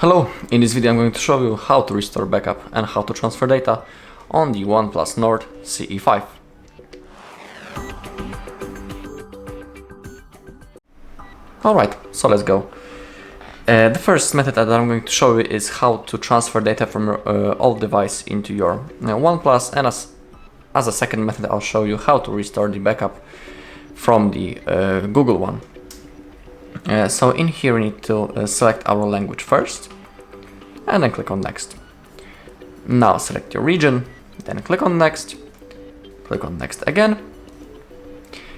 Hello, in this video I'm going to show you how to restore backup and how to transfer data on the OnePlus Nord CE 5. Alright, so let's go. The first method that I'm going to show you is how to transfer data from your old device into your OnePlus, and as a second method I'll show you how to restore the backup from the Google one. So in here we need to select our language first and then click on next. Now select your region, then click on next again,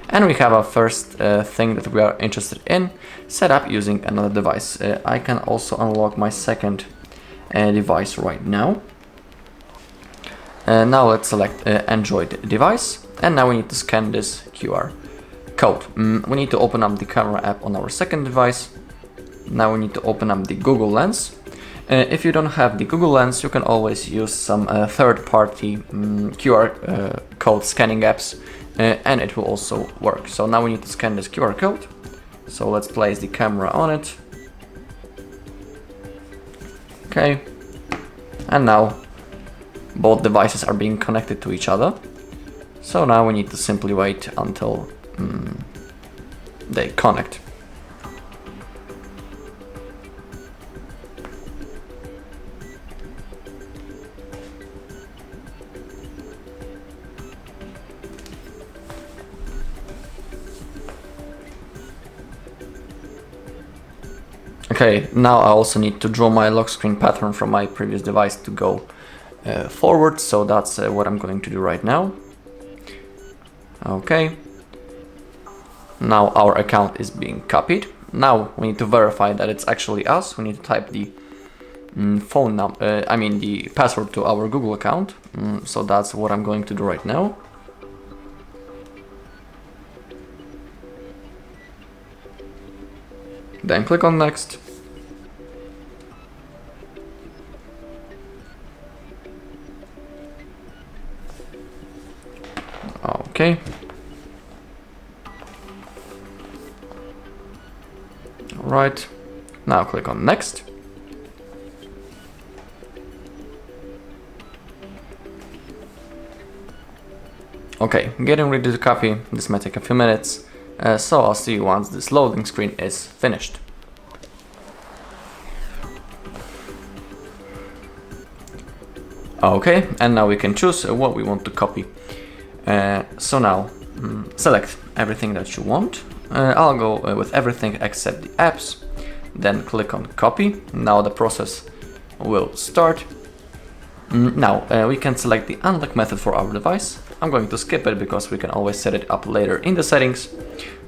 and we have our first thing that we are interested in, set up using another device. I can also unlock my second device right now. Now let's select Android device, and now we need to scan this QR code. We need to open up the camera app on our second device. Now we need to open up the Google Lens. If you don't have the Google Lens, you can always use some third-party QR code scanning apps, and it will also work. So now we need to scan this QR code. So let's place the camera on it. Okay, and now both devices are being connected to each other. So now we need to simply wait until they connect. Okay, now I also need to draw my lock screen pattern from my previous device to go forward, so that's what I'm going to do right now. Okay, now our account is being copied. Now we need to verify that it's actually us. We need to type the phone number, the password to our Google account. So that's what I'm going to do right now. Then click on next. Okay. Right. Now click on next. Okay, getting ready to copy. This might take a few minutes. So I'll see you once this loading screen is finished. Okay, and now we can choose what we want to copy. So now select everything that you want. I'll go with everything except the apps. Then click on copy. Now the process will start. Now we can select the unlock method for our device. I'm going to skip it because we can always set it up later in the settings.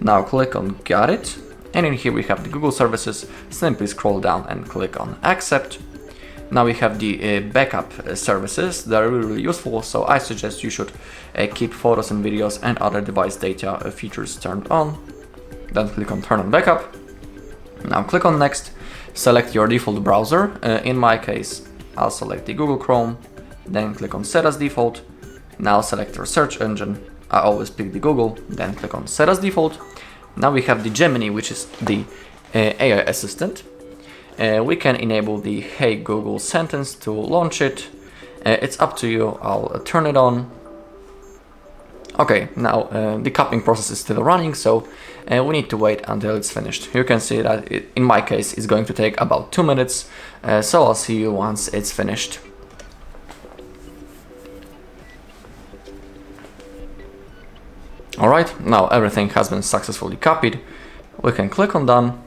Now click on got it, and in here we have the Google services. Simply scroll down and click on accept. Now we have the backup services that are really useful, so I suggest you should keep photos and videos and other device data features turned on. Then click on turn on backup. Now click on next, select your default browser. In my case, I'll select the Google Chrome, then click on set as default. Now select your search engine. I always pick the Google, then click on set as default. Now we have the Gemini, which is the AI assistant. We can enable the Hey Google sentence to launch it. It's up to you. I'll turn it on. Okay, now the copying process is still running, so we need to wait until it's finished. You can see that in my case it's going to take about 2 minutes, so I'll see you once it's finished. Alright, now everything has been successfully copied. We can click on done.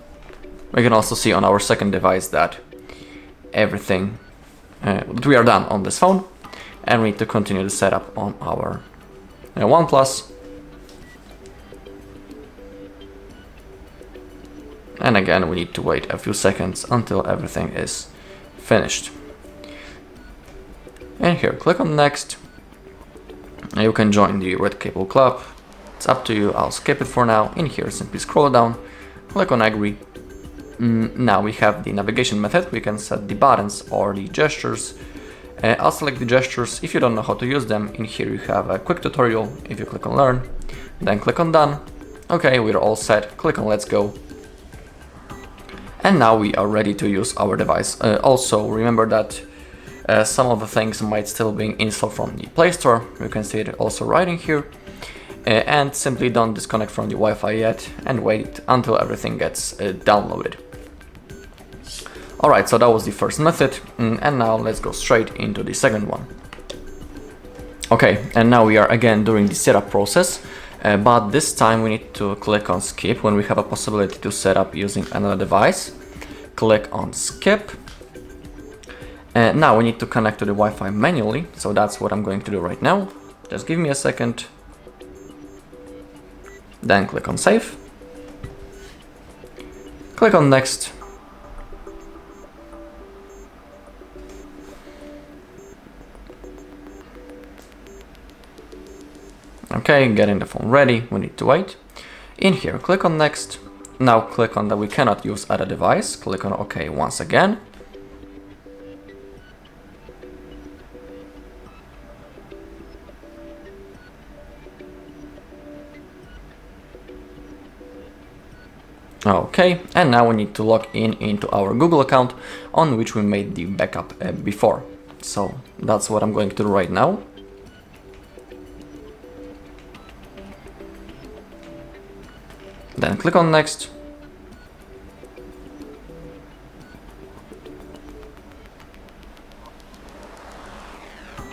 We can also see on our second device that everything that we are done on this phone, and we need to continue the setup on our OnePlus. And again, we need to wait a few seconds until everything is finished. And here, click on next. You can join the Red Cable Club. It's up to you. I'll skip it for now. In here, simply scroll down, click on agree. Now we have the navigation method. We can set the buttons or the gestures. I'll select the gestures. If you don't know how to use them, in here you have a quick tutorial. If you click on learn, then click on done. Okay, we're all set. Click on let's go. And now we are ready to use our device. Also remember that some of the things might still be installed from the Play Store. You can see it also right in here. And simply don't disconnect from the Wi-Fi yet and wait until everything gets downloaded. Alright, so that was the first method, and now let's go straight into the second one. Okay, and now we are again during the setup process, but this time we need to click on skip when we have a possibility to set up using another device. Click on skip. And now we need to connect to the Wi-Fi manually, so that's what I'm going to do right now. Just give me a second. Then click on save. Click on next. Okay, getting the phone ready, we need to wait. In here, click on next. Now click on that we cannot use other device. Click on OK once again. Okay, and now we need to log in into our Google account on which we made the backup before. So that's what I'm going to do right now. Then click on next.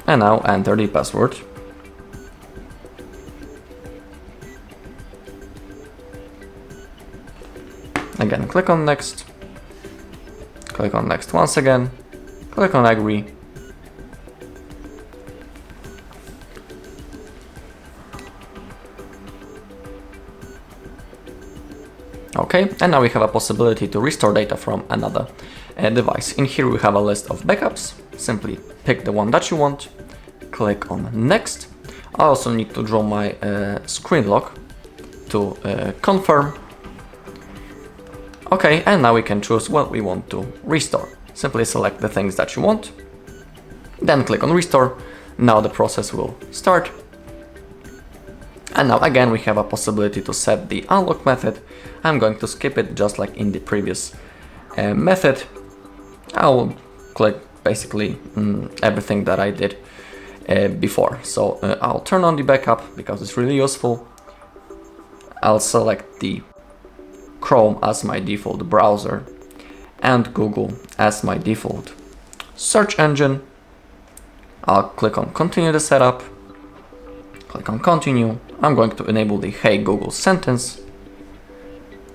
And now enter the password. Again, click on next. Click on next once again. Click on agree. Okay, and now we have a possibility to restore data from another device. In here we have a list of backups. Simply pick the one that you want. Click on next. I also need to draw my screen lock to confirm. Okay, and now we can choose what we want to restore. Simply select the things that you want. Then click on restore. Now the process will start. And now again we have a possibility to set the unlock method. I'm going to skip it just like in the previous method. I will click basically everything that I did before. So I'll turn on the backup because it's really useful. I'll select the Chrome as my default browser and Google as my default search engine. I'll click on continue the setup. Click on continue. I'm going to enable the Hey Google sentence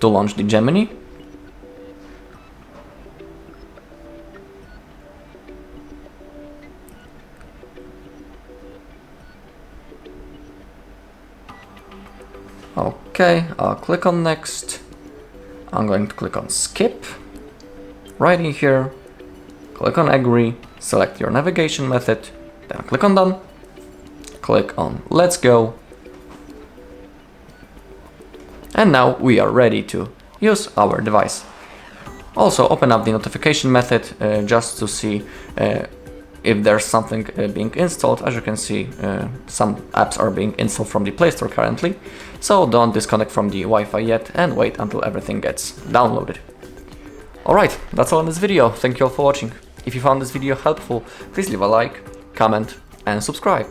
to launch the Gemini. Okay, I'll click on next. I'm going to click on skip. Right in here, click on agree, select your navigation method, then click on done. Click on let's go. And now we are ready to use our device. Also open up the notification method just to see if there's something being installed. As you can see, some apps are being installed from the Play Store currently, so don't disconnect from the Wi-Fi yet and wait until everything gets downloaded. Alright, that's all in this video. Thank you all for watching. If you found this video helpful, please leave a like, comment and subscribe.